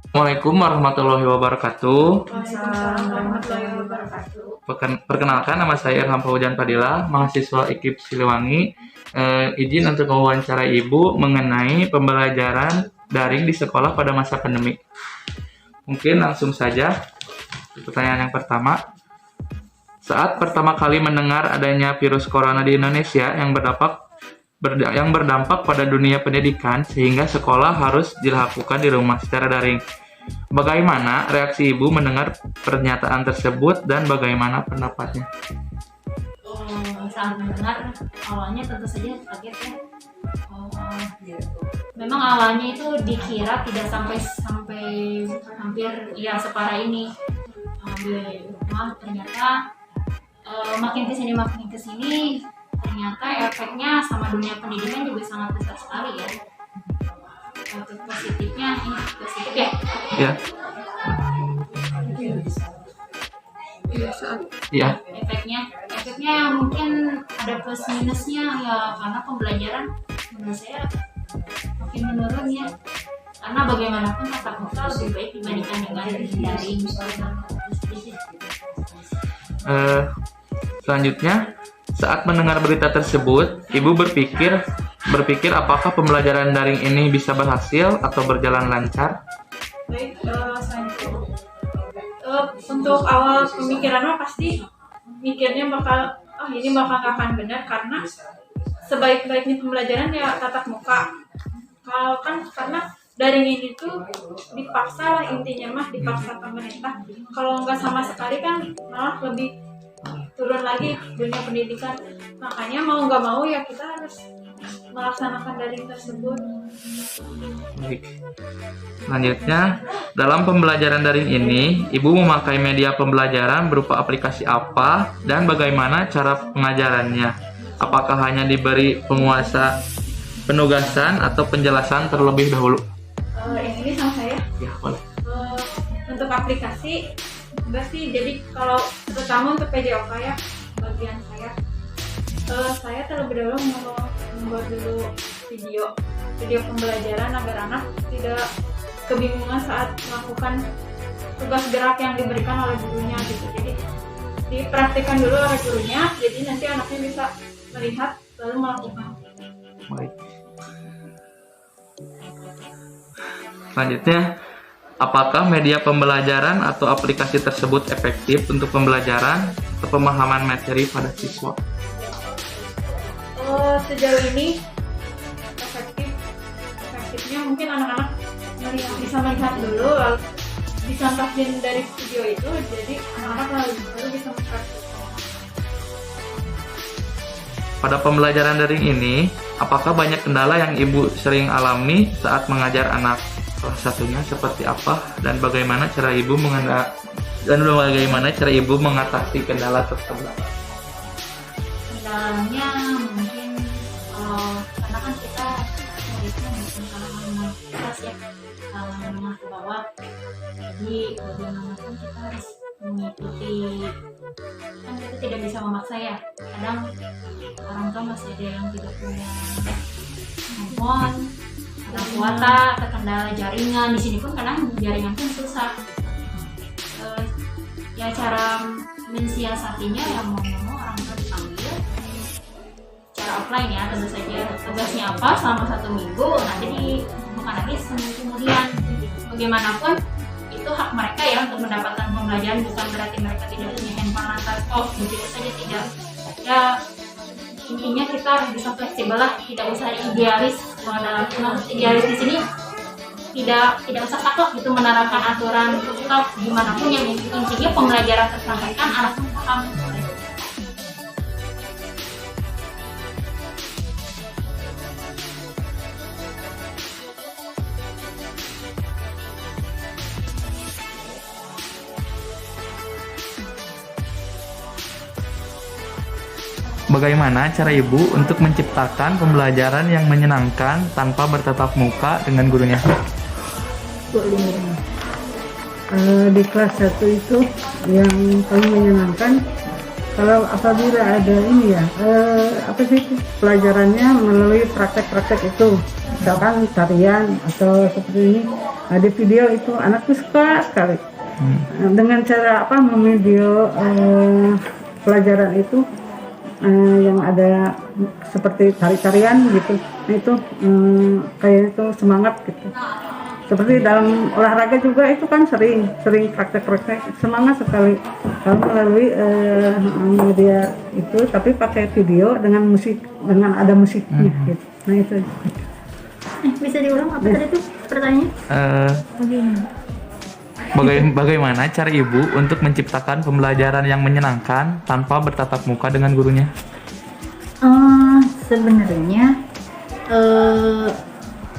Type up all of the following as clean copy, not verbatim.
Assalamualaikum warahmatullahi wabarakatuh. Waalaikumsalam warahmatullahi wabarakatuh. Perkenalkan, nama saya Ilham Fauzan Fadila, mahasiswa IKIP Siliwangi. Izin untuk mewawancarai Ibu mengenai pembelajaran daring di sekolah pada masa pandemi. Mungkin langsung saja pertanyaan yang pertama. Saat pertama kali mendengar adanya virus corona di Indonesia yang berdampak pada dunia pendidikan sehingga sekolah harus dilakukan di rumah secara daring. Bagaimana reaksi Ibu mendengar pernyataan tersebut dan bagaimana pendapatnya? Saat mendengar awalnya tentu saja kaget ya. Memang awalnya itu dikira tidak sampai hampir ya separah ini di rumah. Ternyata makin kesini ternyata efeknya sama dunia pendidikan juga sangat besar sekali ya. Untuk positifnya ini positif ya. Ya. Ya. Efeknya mungkin ada plus minusnya ya, karena pembelajaran menurut saya makin menurun ya, karena bagaimanapun tatap muka lebih baik dibandingkan dengan daring. Selanjutnya, saat mendengar berita tersebut, Ibu berpikir apakah pembelajaran daring ini bisa berhasil atau berjalan lancar? Baik, untuk awal pemikiran mah pasti mikirnya ini bakal gak akan benar, karena sebaik-baiknya pembelajaran ya tatap muka. Kalau kan karena daring ini tuh dipaksa lah, intinya mah dipaksa pemerintah. Kalau nggak sama sekali kan malah lebih turun lagi dunia pendidikan. Makanya mau nggak mau ya kita harus melaksanakan daring tersebut. Baik. Selanjutnya, dalam pembelajaran daring ini, Ibu memakai media pembelajaran berupa aplikasi apa dan bagaimana cara pengajarannya? Apakah hanya diberi penugasan atau penjelasan terlebih dahulu? Ini sama saya. Ya, boleh. Untuk aplikasi enggak sih. Jadi kalau terutama untuk PJOK ya, bagian saya terlebih dahulu membuat dulu video pembelajaran agar anak tidak kebingungan saat melakukan tugas gerak yang diberikan oleh gurunya gitu. Jadi dipraktikkan dulu oleh gurunya, jadi nanti anaknya bisa melihat lalu melakukan. Baik. Selanjutnya, apakah media pembelajaran atau aplikasi tersebut efektif untuk pembelajaran atau pemahaman materi pada siswa? Sejauh ini efektifnya mungkin anak-anak bisa melihat dulu, lalu disampaikan dari video itu, jadi anak-anak lalu bisa mempraktikkan. Pada pembelajaran daring ini, apakah banyak kendala yang Ibu sering alami saat mengajar anak? Salah satunya seperti apa dan bagaimana cara Ibu mengatasi kendala tersebut? Kendalanya mungkin karena kan kita muridnya bukan kalangan kelas ya, kalangan menengah ke bawah, jadi bagaimanapun kita harus mengikuti, kan kita tidak bisa memaksa ya. Kadang orang tua masih ada yang tidak punya handphone, ada kuota, atau kendala jaringan. Di sini pun kadang jaringan pun susah. Ya cara mensiasatinya ya mau orang tua dipanggil cara offline ya, tentu saja tugasnya apa selama 1 minggu, nanti dibuka lagi seminggu kemudian. Bagaimanapun itu hak mereka ya untuk mendapatkan pembelajaran, bukan berarti mereka tidak punya handphone atau begitu saja, tidak ya. Intinya kita harus bisa fleksibel lah, tidak usah idealis. Kalau dalam idealis di sini tidak usah takut gitu menerapkan aturan tetap gimana pun, yang intinya pembelajaran tersampaikan anak paham. Bagaimana cara Ibu untuk menciptakan pembelajaran yang menyenangkan tanpa bertatap muka dengan gurunya? Di kelas 1 itu yang paling menyenangkan kalau apabila ada ini ya, pelajarannya melalui praktek-praktek itu, misalkan tarian atau seperti ini, di video itu anak tuh suka sekali. Dengan cara apa memvideo pelajaran itu yang ada seperti tari-tarian gitu. Nah, itu kayak itu semangat gitu. Seperti dalam olahraga juga itu kan sering praktek-praktek, semangat sekali kalau melalui media itu, tapi pakai video dengan musik, dengan ada musiknya gitu. Nah itu. Bisa diulang apa tadi tuh pertanyaannya? Bagaimana cara ibu untuk menciptakan pembelajaran yang menyenangkan tanpa bertatap muka dengan gurunya? Sebenarnya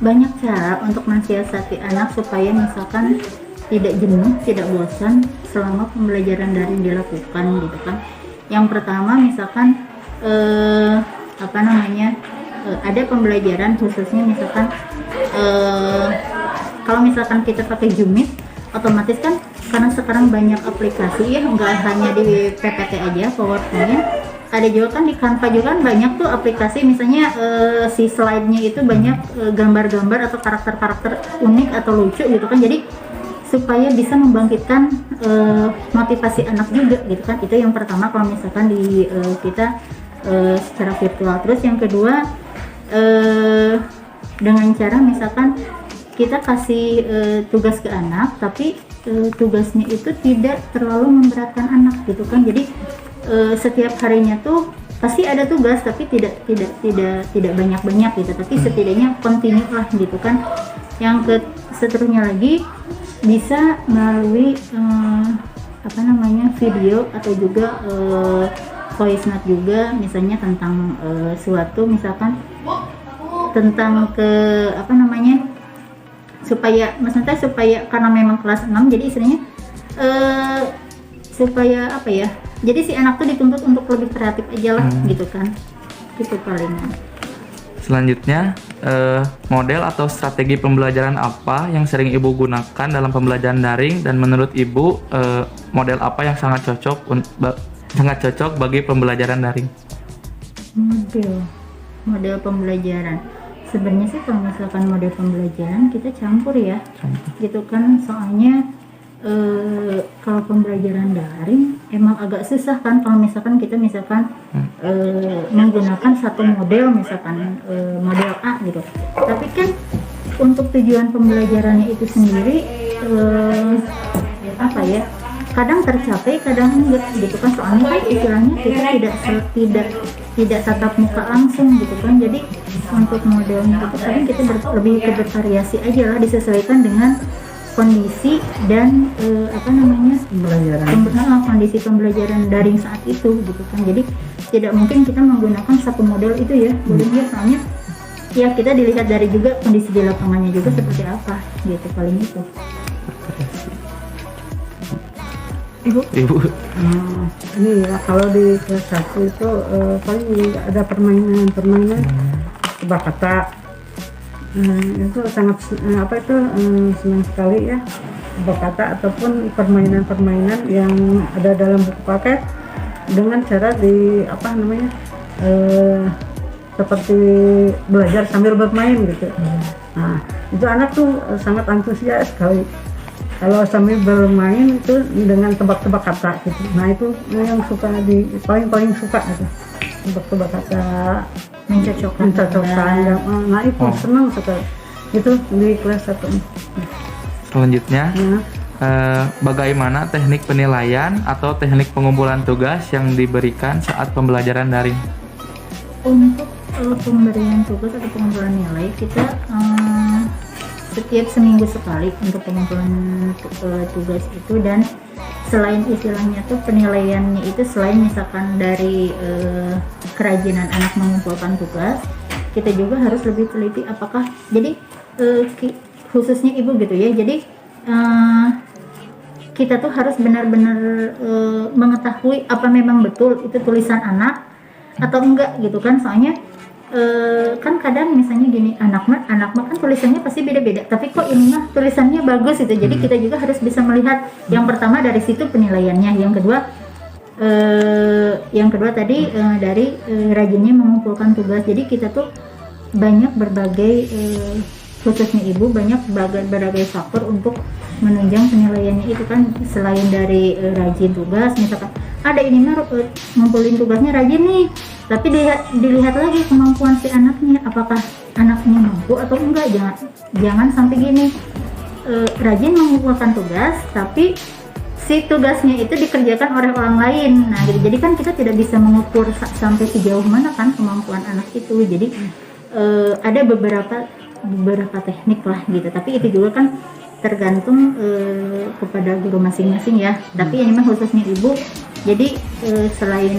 banyak cara untuk mensiasati anak supaya misalkan tidak jenuh, tidak bosan selama pembelajaran daring dilakukan gitu kan. Yang pertama misalkan ada pembelajaran khususnya misalkan kalau misalkan kita pakai Zoom, otomatis kan karena sekarang banyak aplikasi ya, nggak hanya di PPT aja, PowerPoint, ada juga kan di Canva juga kan banyak tuh aplikasi, misalnya si slide-nya itu banyak gambar-gambar atau karakter-karakter unik atau lucu gitu kan, jadi supaya bisa membangkitkan motivasi anak juga gitu kan. Itu yang pertama kalau misalkan di kita secara virtual. Terus yang kedua dengan cara misalkan kita kasih tugas ke anak, tapi tugasnya itu tidak terlalu memberatkan anak gitu kan. Jadi setiap harinya tuh pasti ada tugas, tapi tidak banyak gitu, tapi setidaknya continue lah gitu kan. Yang seterusnya lagi bisa melalui video atau juga voice note juga, misalnya tentang suatu misalkan tentang supaya karena memang kelas 6 jadi istilahnya supaya jadi si anak tuh dituntut untuk lebih kreatif aja lah gitu kan, gitu palingan. Selanjutnya, model atau strategi pembelajaran apa yang sering ibu gunakan dalam pembelajaran daring, dan menurut ibu model apa yang sangat cocok bagi pembelajaran daring? Model pembelajaran sebenarnya sih kalau misalkan model pembelajaran kita campur ya, gitu kan, soalnya kalau pembelajaran daring emang agak susah kan kalau misalkan kita menggunakan satu model, misalkan model A gitu, tapi kan untuk tujuan pembelajarannya itu sendiri kadang tercapai kadang enggak gitu kan, soalnya kan istilahnya kita tidak tatap muka langsung gitu kan. Jadi untuk modelnya itu kadang kita lebih ke bervariasi aja lah, disesuaikan dengan kondisi dan kondisi pembelajaran daring saat itu gitu kan. Jadi tidak mungkin kita menggunakan satu model itu ya, soalnya ya kita dilihat dari juga kondisi di lapangannya juga seperti apa gitu, paling itu. Ibu. Ini ya, kalau di kelas 1 itu paling ada permainan tebak kata. Itu sangat senang sekali ya, tebak kata ataupun permainan-permainan yang ada dalam buku paket dengan cara seperti belajar sambil bermain gitu. Nah, itu anak tuh sangat antusias sekali kalau sambil bermain itu dengan tebak-tebak kata gitu. Nah itu yang suka paling suka gitu, tebak-tebak kata, mencocokkan. Nah itu senang sekali itu di kelas 1. Selanjutnya, bagaimana teknik penilaian atau teknik pengumpulan tugas yang diberikan saat pembelajaran daring? Untuk pemberian tugas atau pengumpulan nilai kita setiap seminggu sekali untuk pengumpulan tugas itu, dan selain istilahnya tuh penilaiannya itu selain misalkan dari kerajinan anak mengumpulkan tugas, kita juga harus lebih teliti apakah jadi khususnya ibu gitu ya, jadi kita tuh harus benar-benar mengetahui apa memang betul itu tulisan anak atau enggak gitu kan, soalnya kan kadang misalnya gini, anak mah kan tulisannya pasti beda-beda, tapi kok ini mah tulisannya bagus itu. Jadi kita juga harus bisa melihat yang pertama dari situ penilaiannya, yang kedua tadi dari rajinnya mengumpulkan tugas. Jadi kita tuh banyak berbagai khususnya ibu banyak berbagai faktor untuk menunjang penilaiannya itu kan. Selain dari rajin tugas, misalkan ada ini mah ngumpulin tugasnya rajin nih, tapi dilihat lagi kemampuan si anaknya, apakah anaknya mampu atau enggak. Jangan sampai gini, rajin mengumpulkan tugas tapi si tugasnya itu dikerjakan oleh orang lain. Nah jadi kan kita tidak bisa mengukur sampai sejauh mana kan kemampuan anak itu. Jadi ada beberapa teknik lah gitu, tapi itu juga kan tergantung kepada guru masing-masing ya. Tapi ini mah khususnya ibu, jadi selain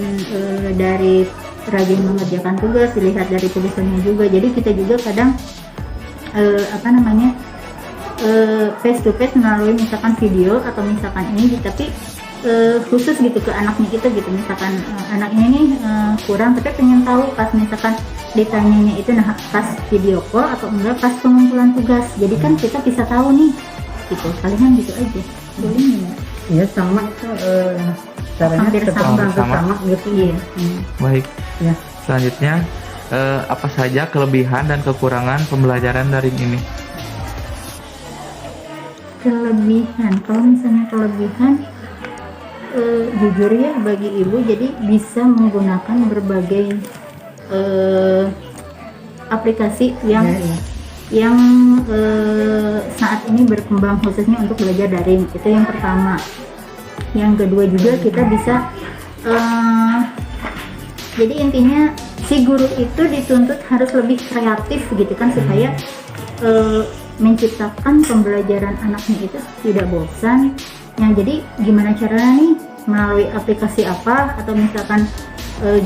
dari rajin mengerjakan tugas, dilihat dari tulisannya juga. Jadi kita juga kadang face to face melalui misalkan video atau misalkan ini, tapi khusus gitu ke anaknya kita gitu. Misalkan anaknya nih kurang, tapi pengen tahu pas misalkan ditanyanya itu nah pas video call atau enggak pas pengumpulan tugas. Jadi kan kita bisa tahu nih gitu. Palingan gitu aja. Boleh nggak? Ya sama itu caranya Hampir sama gitu. Iya. Baik. Ya. Selanjutnya, apa saja kelebihan dan kekurangan pembelajaran daring ini? Kelebihan, kalau misalnya kelebihan, jujur ya bagi ibu, jadi bisa menggunakan berbagai aplikasi yang saat ini berkembang khususnya untuk belajar daring. Itu yang pertama. Yang kedua juga kita bisa jadi intinya si guru itu dituntut harus lebih kreatif gitu kan, supaya menciptakan pembelajaran anaknya itu tidak bosan. Yang jadi gimana caranya nih, melalui aplikasi apa atau misalkan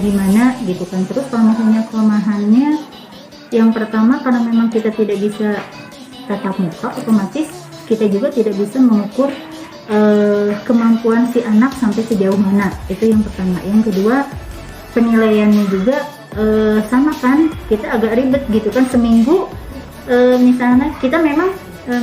gimana gitu kan. Terus kalau misalnya kelemahannya, yang pertama karena memang kita tidak bisa tatap muka, otomatis kita juga tidak bisa mengukur kemampuan si anak sampai sejauh mana. Itu yang pertama. Yang kedua, penilaiannya juga sama kan, kita agak ribet gitu kan. Seminggu misalnya kita memang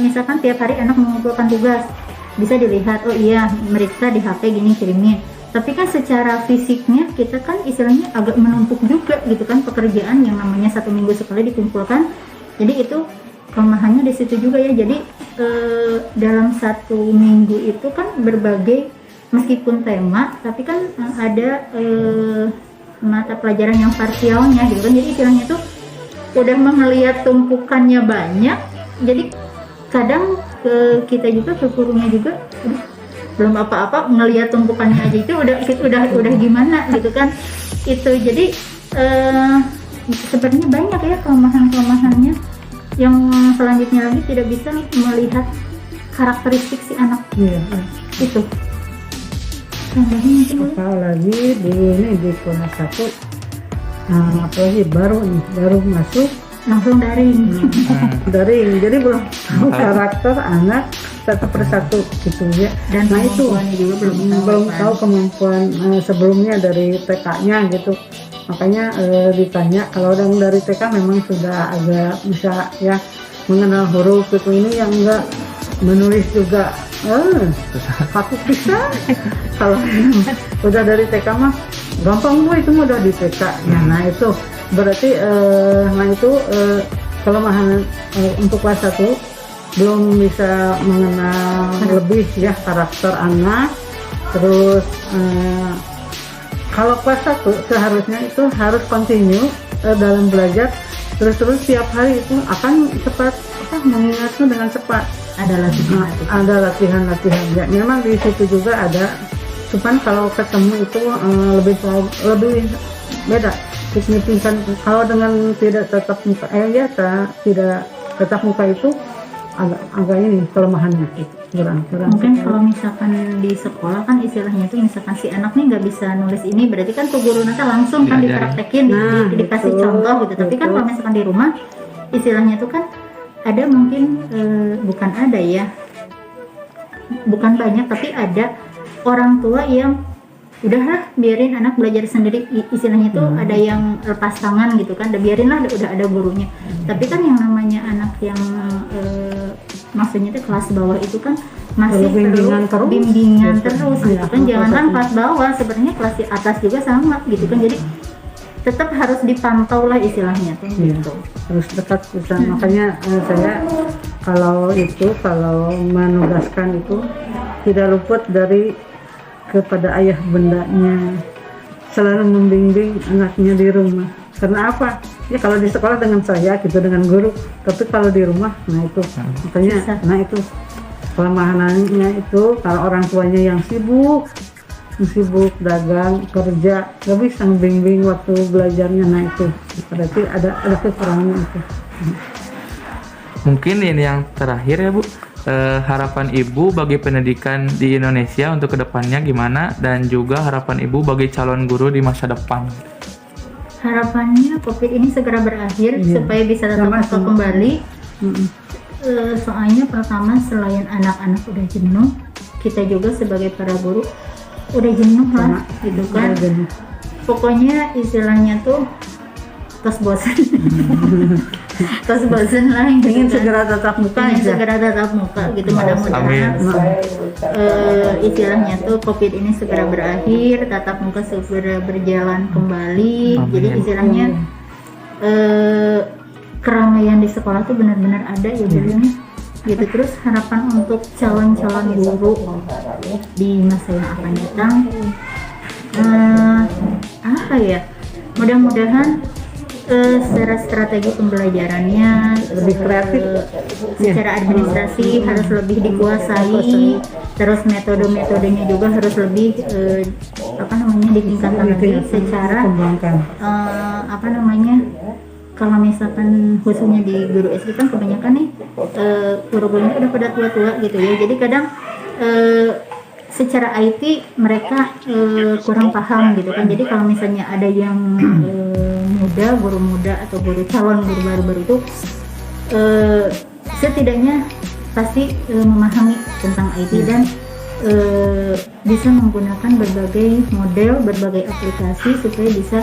misalkan tiap hari anak mengumpulkan tugas, bisa dilihat, oh iya meriksa di HP gini kirimin. Tapi kan secara fisiknya kita kan istilahnya agak menumpuk juga gitu kan pekerjaan yang namanya 1 minggu sekali dikumpulkan. Jadi itu kelemahannya di situ juga ya. Jadi dalam 1 minggu itu kan berbagai, meskipun tema, tapi kan ada mata pelajaran yang parsialnya gitu kan. Jadi istilahnya tuh udah melihat tumpukannya banyak, jadi kadang kita juga ke gurunya juga belum apa-apa ngelihat tumpukannya aja itu udah gimana gitu kan. Itu jadi sebenarnya banyak ya kelemahannya, yang selanjutnya lagi tidak bisa melihat karakteristik si anak. Iya. Itu contohnya mungkin Apalagi di kelas 1, apalagi baru masuk langsung daring. daring, jadi belum tahu karakter anak satu persatu gitu ya. Dan Nah itu kemampuannya juga belum tahu kemampuan sebelumnya dari TK-nya gitu. Makanya ditanya, kalau dari TK memang sudah agak bisa ya mengenal huruf gitu. Ini yang enggak menulis juga kaku bisa. Kalau udah dari TK mah gampang Bu, itu udah di TK ya. Nah itu berarti kelemahan untuk kelas 1 belum bisa mengenal lebih ya karakter anak. Terus kalau kelas 1 seharusnya itu harus continue dalam belajar terus tiap hari, itu akan cepat mengingatnya dengan cepat. Ada latihan ya. Memang di situ juga ada, cuman kalau ketemu itu lebih beda signifikan. Kalau dengan tidak tatap muka tidak tatap muka itu agak ini kelemahannya kurang. Mungkin kalau misalkan di sekolah kan istilahnya itu misalkan si anak nih nggak bisa nulis ini, berarti kan ke guru nanti langsung kan dipraktekin, dikasih contoh gitu. Tapi kan kalau misalkan di rumah istilahnya itu kan ada mungkin bukan banyak, tapi ada orang tua yang udahlah biarin anak belajar sendiri, istilahnya tuh ada yang lepas tangan gitu kan, biarinlah udah ada gurunya. Tapi kan yang namanya anak yang maksudnya tuh kelas bawah itu kan masih perlu bimbingan terus gitu kan. Jangankan kelas bawah, sebenarnya kelas di atas juga sama gitu kan. Jadi tetap harus dipantau lah istilahnya tuh Iya, gitu. harus dekat kita. Makanya saya kalau menugaskan itu tidak luput dari kepada ayah bundanya, selalu membimbing anaknya di rumah. Karena apa? Ya kalau di sekolah dengan saya gitu, dengan guru, tapi kalau di rumah, nah itu makanya, Susah. nah itu kelemahannya itu kalau orang tuanya yang sibuk dagang kerja, nggak bisa membimbing waktu belajarnya. Nah itu berarti ada kekurangan itu. Mungkin ini yang terakhir ya Bu, harapan Ibu bagi pendidikan di Indonesia untuk kedepannya gimana, dan juga harapan Ibu bagi calon guru di masa depan. Harapannya COVID ini segera berakhir Iya. supaya bisa tatap muka Sama-sama. kembali. Mm-mm. Soalnya pertama, selain anak-anak udah jenuh, kita juga sebagai para guru udah jenuh lah gitu kan. Udah jenuh. Pokoknya istilahnya tuh tos bosan. Tos bosan lah gitu Ingin kan. segera tatap muka Ingin aja. segera tatap muka gitu, Amin. mudah-mudahan istilahnya tuh COVID ini segera berakhir, tatap muka segera berjalan kembali. Amin. Jadi istilahnya keramaian di sekolah tuh benar-benar ada ya bilangnya gitu. Terus harapan untuk calon-calon guru di masa yang akan datang, apa ya, mudah-mudahan secara strategi pembelajarannya Lebih kreatif. secara administrasi harus lebih dikuasai, terus metode-metodenya juga harus lebih ditingkatkan lagi secara Kembangkan. kalau misalkan khususnya di guru SD kan kebanyakan nih guru-gurunya udah pada tua-tua gitu ya, jadi kadang secara IT mereka kurang paham gitu kan. Jadi kalau misalnya ada yang muda, guru muda atau guru calon guru baru-baru itu setidaknya pasti memahami tentang IT dan bisa menggunakan berbagai model, berbagai aplikasi supaya bisa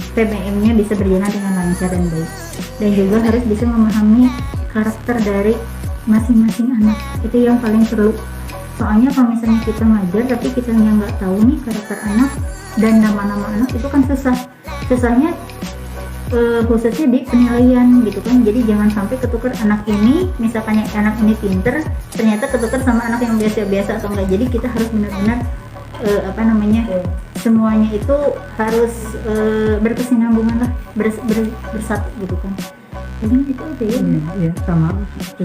PBM-nya bisa berjalan dengan lancar dan baik. Dan juga harus bisa memahami karakter dari masing-masing anak, itu yang paling perlu. Soalnya kalau misalnya kita ngajar tapi kita nggak tahu nih karakter anak dan nama-nama anak, itu kan susahnya khususnya di penilaian gitu kan. Jadi jangan sampai ketukar anak ini, misalkan anak ini pinter ternyata ketukar sama anak yang biasa-biasa atau enggak. Jadi kita harus benar-benar semuanya itu harus berkesinambungan lah, bersatu gitu kan. Jadi itu aja ya. Iya, sama. Oke.